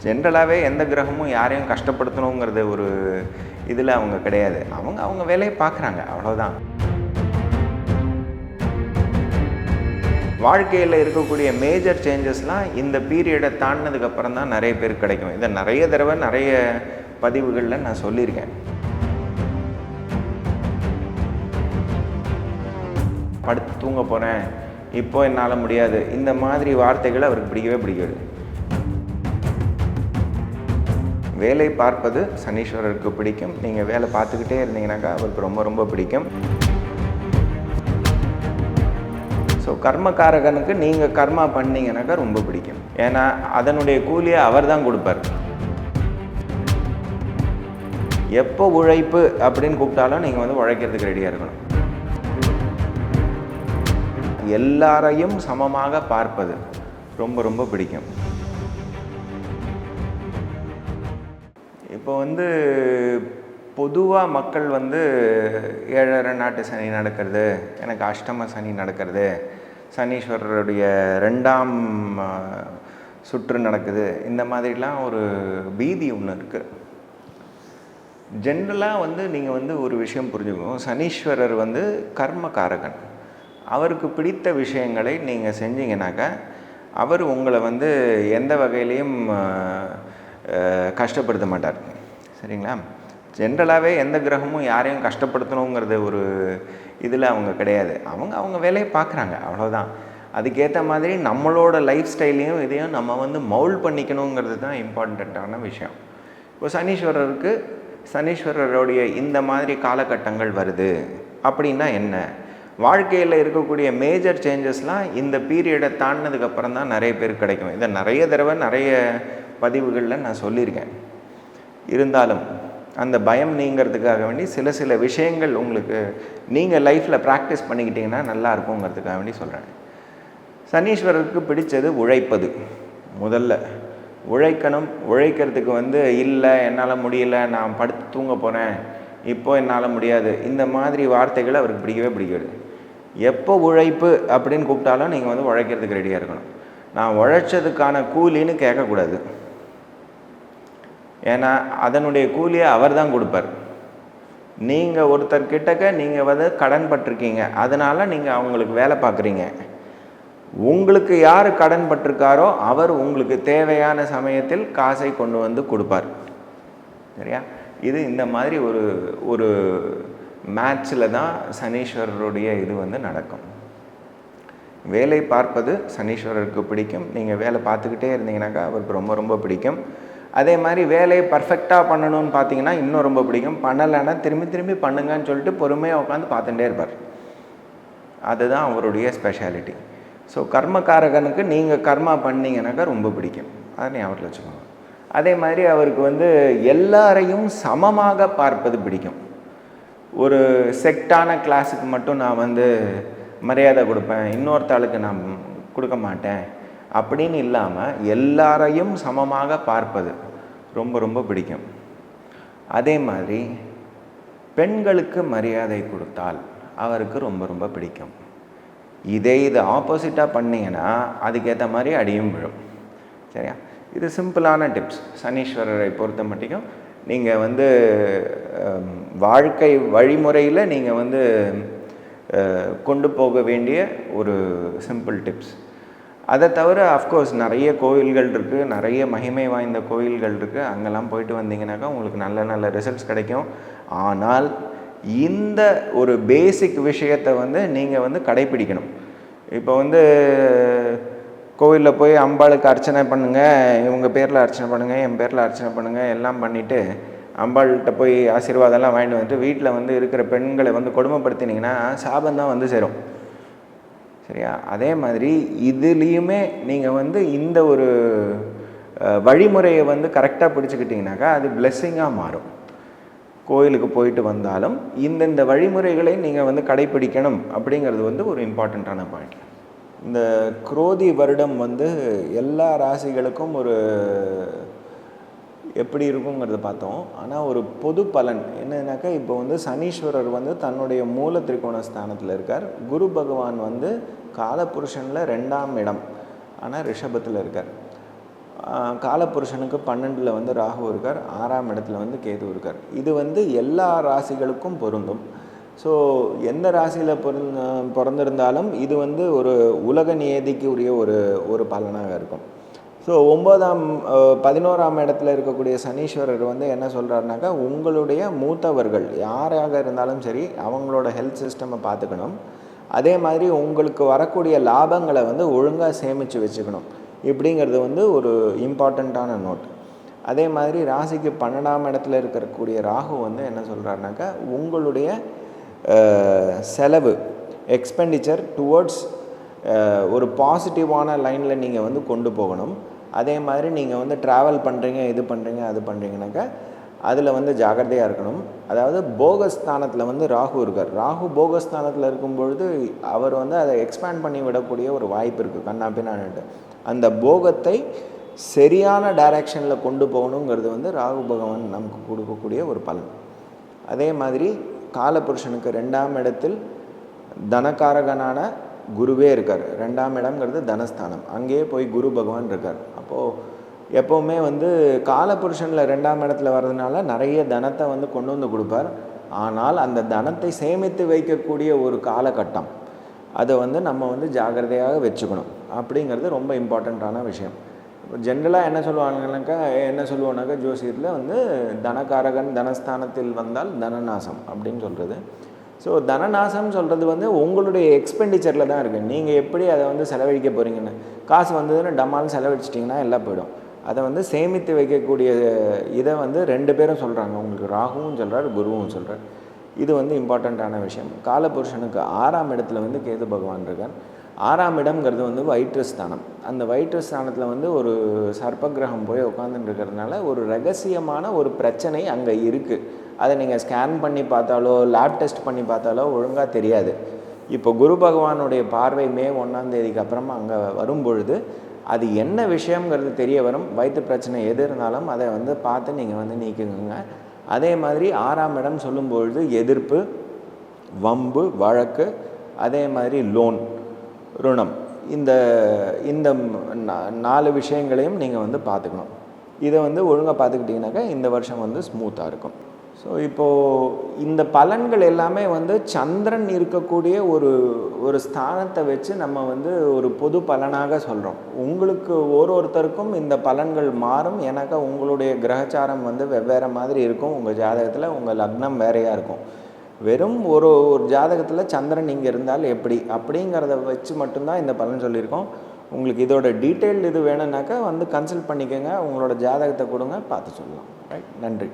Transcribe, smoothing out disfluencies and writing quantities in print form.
ஜென்ரலாகவே எந்த கிரகமும் யாரையும் கஷ்டப்படுத்தணுங்கிறது ஒரு இதில் அவங்க கிடையாது. அவங்க வேலையை பார்க்குறாங்க, அவ்வளோதான். வாழ்க்கையில் இருக்கக்கூடிய மேஜர் சேஞ்சஸ்லாம் இந்த பீரியடை தாண்டினதுக்கப்புறம் தான் நிறைய பேருக்கு கிடைக்கும். இதை நிறைய தடவை நிறைய பதிவுகளில் நான் சொல்லியிருக்கேன். படுத்து தூங்க போகிறேன், இப்போ என்னால் முடியாது, இந்த மாதிரி வார்த்தைகளை அவருக்கு பிடிக்கவே பிடிக்காது. வேலை பார்ப்பது சனீஸ்வரருக்கு பிடிக்கும். நீங்கள் வேலை பார்த்துக்கிட்டே இருந்தீங்கன்னாக்கா அவருக்கு ரொம்ப ரொம்ப பிடிக்கும். ஸோ கர்மகாரகனுக்கு நீங்கள் கர்மா பண்ணீங்கன்னாக்கா ரொம்ப பிடிக்கும். ஏன்னா அதனுடைய கூலியை அவர் தான் கொடுப்பார். எப்போ உழைப்பு அப்படின்னு கூப்பிட்டாலும் நீங்கள் வந்து உழைக்கிறதுக்கு ரெடியாக இருக்கணும். எல்லாரையும் சமமாக பார்ப்பது ரொம்ப ரொம்ப பிடிக்கும். இப்போ வந்து பொதுவாக மக்கள் வந்து 7.5 நாட்டு சனி நடக்கிறது, எனக்கு அஷ்டம சனி நடக்கிறது, சனீஸ்வரருடைய 2ஆம் சுற்று நடக்குது, இந்த மாதிரிலாம் ஒரு பீதி ஒன்று இருக்குது. ஜென்ரலாக வந்து நீங்கள் வந்து ஒரு விஷயம் புரிஞ்சுக்கணும். சனீஸ்வரர் வந்து கர்மகாரகன். அவருக்கு பிடித்த விஷயங்களை நீங்கள் செஞ்சீங்கன்னாக்கா அவர் உங்களை வந்து எந்த வகையிலையும் கஷ்டப்படுத்த மாட்டார். சரிங்களா? ஜென்ரலாகவே எந்த கிரகமும் யாரையும் கஷ்டப்படுத்தணுங்கிறது ஒரு இதில் அவங்க கிடையாது. அவங்க வேலையை பார்க்குறாங்க, அவ்வளோதான். அதுக்கேற்ற மாதிரி நம்மளோட லைஃப் ஸ்டைலையும் இதையும் நம்ம வந்து மவுல்ட் பண்ணிக்கணுங்கிறது தான் இம்பார்ட்டண்ட்டான விஷயம். இப்போ சனீஸ்வரருடைய இந்த மாதிரி காலகட்டங்கள் வருது அப்படின்னா என்ன? வாழ்க்கையில் இருக்கக்கூடிய மேஜர் சேஞ்சஸ்லாம் இந்த பீரியடை தாண்டினதுக்கப்புறம் தான் நிறைய பேருக்கு கிடைக்கும். இதை நிறைய தடவை நிறைய பதிவுகளில் நான் சொல்லியிருக்கேன். இருந்தாலும் அந்த பயம் நீங்கிறதுக்காக வேண்டி சில விஷயங்கள் உங்களுக்கு நீங்கள் லைஃப்பில் ப்ராக்டிஸ் பண்ணிக்கிட்டிங்கன்னா நல்லா இருக்குங்கிறதுக்காக வேண்டி சொல்கிறேன். சனீஸ்வரருக்கு பிடிச்சது உழைப்பது. முதல்ல உழைக்கணும். உழைக்கிறதுக்கு வந்து இல்லை என்னால் முடியல, நான் படுத்து தூங்க போகிறேன், இப்போ என்னால் முடியாது, இந்த மாதிரி வார்த்தைகளை அவருக்கு பிடிக்கவே பிடிக்காது. எப்போ உழைப்பு அப்படின்னு கூப்பிட்டாலும் நீங்கள் வந்து உழைக்கிறதுக்கு ரெடியாக இருக்கணும். நான் உழைச்சதுக்கான கூலின்னு கேட்கக்கூடாது. ஏன்னா அதனுடைய கூலியை அவர் தான் கொடுப்பார். நீங்கள் ஒருத்தர்கிட்டக்க நீங்கள் வந்து கடன் பட்டிருக்கீங்க, அதனால் நீங்கள் அவங்களுக்கு வேலை பார்க்குறீங்க. உங்களுக்கு யார் கடன் பட்டிருக்காரோ அவர் உங்களுக்கு தேவையான சமயத்தில் காசை கொண்டு வந்து கொடுப்பார். சரியா? இது இந்த மாதிரி ஒரு மேட்ச்சில் தான் சனீஸ்வரருடைய இது வந்து நடக்கும். வேலை பார்ப்பது சனீஸ்வரருக்கு பிடிக்கும். நீங்கள் வேலை பார்த்துக்கிட்டே இருந்தீங்கன்னாக்கா அவருக்கு ரொம்ப ரொம்ப பிடிக்கும். அதே மாதிரி வேலையை பர்ஃபெக்டாக பண்ணணும்னு பார்த்தீங்கன்னா இன்னும் ரொம்ப பிடிக்கும். பண்ணலைன்னா திரும்பி பண்ணுங்கன்னு சொல்லிட்டு பொறுமையாக உட்காந்து பார்த்துட்டே இருப்பார். அதுதான் அவருடைய ஸ்பெஷாலிட்டி. ஸோ கர்மகாரகனுக்கு நீங்கள் கர்மா பண்ணிங்கனாக்கா ரொம்ப பிடிக்கும். அதை ஞாபகத்தில் வச்சுக்கோங்க. அதே மாதிரி அவருக்கு வந்து எல்லாரையும் சமமாக பார்ப்பது பிடிக்கும். ஒரு செக்டான கிளாஸுக்கு மட்டும் நான் வந்து மரியாதை கொடுப்பேன், இன்னொருத்தாளுக்கு நான் கொடுக்க மாட்டேன் அப்படின்னு இல்லாமல் எல்லாரையும் சமமாக பார்ப்பது ரொம்ப ரொம்ப பிடிக்கும். அதே மாதிரி பெண்களுக்கு மரியாதை கொடுத்தால் அவருக்கு ரொம்ப ரொம்ப பிடிக்கும். இது ஆப்போசிட்டாக பண்ணிங்கன்னா அதுக்கேற்ற மாதிரி அடியும் விழும். சரியா? இது சிம்பிளான டிப்ஸ். சனீஸ்வரரை பொறுத்த மட்டும் நீங்கள் வந்து வாழ்க்கை வழிமுறையில் நீங்கள் வந்து கொண்டு போக வேண்டிய ஒரு சிம்பிள் டிப்ஸ். அதை தவிர அஃப்கோர்ஸ் நிறைய கோயில்கள் இருக்குது, நிறைய மகிமை வாய்ந்த கோயில்கள் இருக்குது. அங்கெல்லாம் போயிட்டு வந்தீங்கன்னாக்கா உங்களுக்கு நல்ல நல்ல ரிசல்ட்ஸ் கிடைக்கும். ஆனால் இந்த ஒரு பேசிக் விஷயத்தை வந்து நீங்கள் வந்து கடைப்பிடிக்கணும். இப்போ வந்து கோவிலில் போய் அம்பாளுக்கு அர்ச்சனை பண்ணுங்கள், இவங்க பேரில் அர்ச்சனை பண்ணுங்கள், என் பேரில் அர்ச்சனை பண்ணுங்கள் எல்லாம் பண்ணிவிட்டு அம்பாள்கிட்ட போய் ஆசீர்வாதம்லாம் வாங்கிட்டு வந்துட்டு வீட்டில் வந்து இருக்கிற பெண்களை வந்து கொடுமைப்படுத்தினீங்கன்னா சாபந்தான் வந்து சேரும். சரியா? அதே மாதிரி இதுலேயுமே நீங்கள் வந்து இந்த ஒரு வழிமுறையை வந்து கரெக்டாக பிடிச்சிக்கிட்டிங்கனாக்கா அது பிளெஸ்ஸிங்காக மாறும். கோயிலுக்கு போயிட்டு வந்தாலும் இந்த வழிமுறைகளை நீங்கள் வந்து கடைப்பிடிக்கணும் அப்படிங்கிறது வந்து ஒரு இம்பார்ட்டண்ட்டான பாயிண்ட். இந்த குரோதி வருடம் வந்து எல்லா ராசிகளுக்கும் ஒரு எப்படி இருக்குங்கிறத பார்த்தோம். ஆனால் ஒரு பொது பலன் என்னன்னாக்கா, இப்போ வந்து சனீஸ்வரர் வந்து தன்னுடைய மூல திரிகோண ஸ்தானத்தில் இருக்கார். குரு பகவான் வந்து காலபுருஷனில் 2ஆம் இடம், ஆனால் ரிஷபத்தில் இருக்கார். காலபுருஷனுக்கு 12ல் வந்து ராகு இருக்கார், 6ஆம் இடத்துல வந்து கேது இருக்கார். இது வந்து எல்லா ராசிகளுக்கும் பொருந்தும். ஸோ எந்த ராசியில் பிறந்திருந்தாலும் இது வந்து ஒரு உலக நியதிக்கு உரிய ஒரு பலனாக இருக்கும். ஸோ 11ஆம் இடத்துல இருக்கக்கூடிய சனீஸ்வரர் வந்து என்ன சொல்கிறாருனாக்கா, உங்களுடைய மூத்தவர்கள் யாராக இருந்தாலும் சரி அவங்களோட ஹெல்த் சிஸ்டமை பார்த்துக்கணும். அதே மாதிரி உங்களுக்கு வரக்கூடிய லாபங்களை வந்து ஒழுங்காக சேமித்து வச்சுக்கணும். இப்படிங்கிறது வந்து ஒரு இம்பார்ட்டண்ட்டான நோட். அதே மாதிரி ராசிக்கு 12ஆம் இடத்துல இருக்கக்கூடிய ராகு வந்து என்ன சொல்கிறாருனாக்கா, உங்களுடைய செலவு எக்ஸ்பெண்டிச்சர் டுவர்ட்ஸ் ஒரு பாசிட்டிவான லைனில் நீங்கள் வந்து கொண்டு போகணும். அதே மாதிரி நீங்கள் வந்து ட்ராவல் பண்ணுறீங்க, இது பண்ணுறீங்க, அது பண்ணுறீங்கனாக்கா அதில் வந்து ஜாகிரதையாக இருக்கணும். அதாவது போகஸ்தானத்தில் வந்து ராகு இருக்கார். ராகு போகஸ்தானத்தில் இருக்கும்பொழுது அவர் வந்து அதை எக்ஸ்பேண்ட் பண்ணி விடக்கூடிய ஒரு வாய்ப்பு இருக்குது கண்ணா பின்னான்ட்டு. அந்த போகத்தை சரியான டைரக்ஷனில் கொண்டு போகணுங்கிறது வந்து ராகு பகவான் நமக்கு கொடுக்கக்கூடிய ஒரு பலன். அதே மாதிரி காலபுருஷனுக்கு 2ஆம் இடத்தில் தனகாரகனான குருவே இருக்கார். 2ஆம் இடம்ங்கிறது தனஸ்தானம், அங்கேயே போய் குரு பகவான் இருக்கார். அப்போது எப்போவுமே வந்து காலபுருஷனில் 2ஆம் இடத்துல வர்றதுனால நிறைய தனத்தை வந்து கொண்டு வந்து கொடுப்பார். ஆனால் அந்த தனத்தை சேமித்து வைக்கக்கூடிய ஒரு காலகட்டம், அதை வந்து நம்ம வந்து ஜாகிரதையாக வச்சுக்கணும். அப்படிங்கிறது ரொம்ப இம்பார்ட்டண்ட்டான விஷயம். ஜென்ரலாக என்ன சொல்லுவோன்னாக்கா ஜோசியத்தில் வந்து தனகாரகன் தனஸ்தானத்தில் வந்தால் தனநாசம் அப்படின்னு சொல்கிறது. ஸோ தனநாசம் சொல்கிறது வந்து உங்களுடைய எக்ஸ்பெண்டிச்சரில் தான் இருக்குது. நீங்கள் எப்படி அதை வந்து செலவழிக்க போகிறீங்கன்னு, காசு வந்ததுன்னு டம்மாலும் செலவழிச்சிட்டிங்கன்னா எல்லாம் போயிடும். அதை வந்து சேமித்து வைக்கக்கூடிய இதை வந்து 2 பேரும் சொல்கிறாங்க. உங்களுக்கு ராகுவும் சொல்கிறார், குருவும் சொல்கிறார். இது வந்து இம்பார்ட்டண்ட்டான விஷயம். காலபுருஷனுக்கு 6ஆம் இடத்துல வந்து கேது பகவான் இருக்கார். 6ஆம் இடம்ங்கிறது வந்து வயிற்று ஸ்தானம். அந்த வயிற்று ஸ்தானத்தில் வந்து ஒரு சர்ப்பகிரகம் போய் உட்காந்துட்டு இருக்கிறதுனால ஒரு ரகசியமான ஒரு பிரச்சனை அங்கே இருக்குது. அதை நீங்கள் ஸ்கேன் பண்ணி பார்த்தாலோ லேப் டெஸ்ட் பண்ணி பார்த்தாலோ ஒழுங்காக தெரியாது. இப்போ குரு பகவானுடைய பார்வை மே 1ஆம் தேதிக்கு அப்புறமா அங்கே வரும்பொழுது அது என்ன விஷயங்கிறது தெரிய வரும். வயிற்று பிரச்சனை எது இருந்தாலும் அதை வந்து பார்த்து நீங்கள் வந்து நீக்குங்க. அதே மாதிரி 6ஆம் இடம் சொல்லும்பொழுது எதிர்ப்பு, வம்பு, வழக்கு, அதே மாதிரி லோன், ருணம், இந்த 4 விஷயங்களையும் நீங்கள் வந்து பார்த்துக்கணும். இதை வந்து ஒழுங்காக பார்த்துக்கிட்டிங்கனாக்கா இந்த வருஷம் வந்து ஸ்மூத்தாக இருக்கும். ஸோ இப்போது இந்த பலன்கள் எல்லாமே வந்து சந்திரன் இருக்கக்கூடிய ஒரு ஸ்தானத்தை வச்சு நம்ம வந்து ஒரு பொது பலனாக சொல்கிறோம். உங்களுக்கு ஒருத்தருக்கும் இந்த பலன்கள் மாறும். ஏன்னாக்கா உங்களுடைய கிரகச்சாரம் வந்து வெவ்வேறு மாதிரி இருக்கும். உங்கள் ஜாதகத்தில் உங்கள் லக்னம் வேறையாக இருக்கும். வெறும் ஒரு ஜாதகத்தில் சந்திரன் இங்கே இருந்தால் எப்படி அப்படிங்கிறத வச்சு மட்டும்தான் இந்த பலன் சொல்லியிருக்கோம். உங்களுக்கு இதோட டீட்டெயில் இது வேணும்னாக்கா வந்து கன்சல்ட் பண்ணிக்கோங்க. உங்களோட ஜாதகத்தை கொடுங்க, பார்த்து சொல்லலாம். ரைட், நன்றி.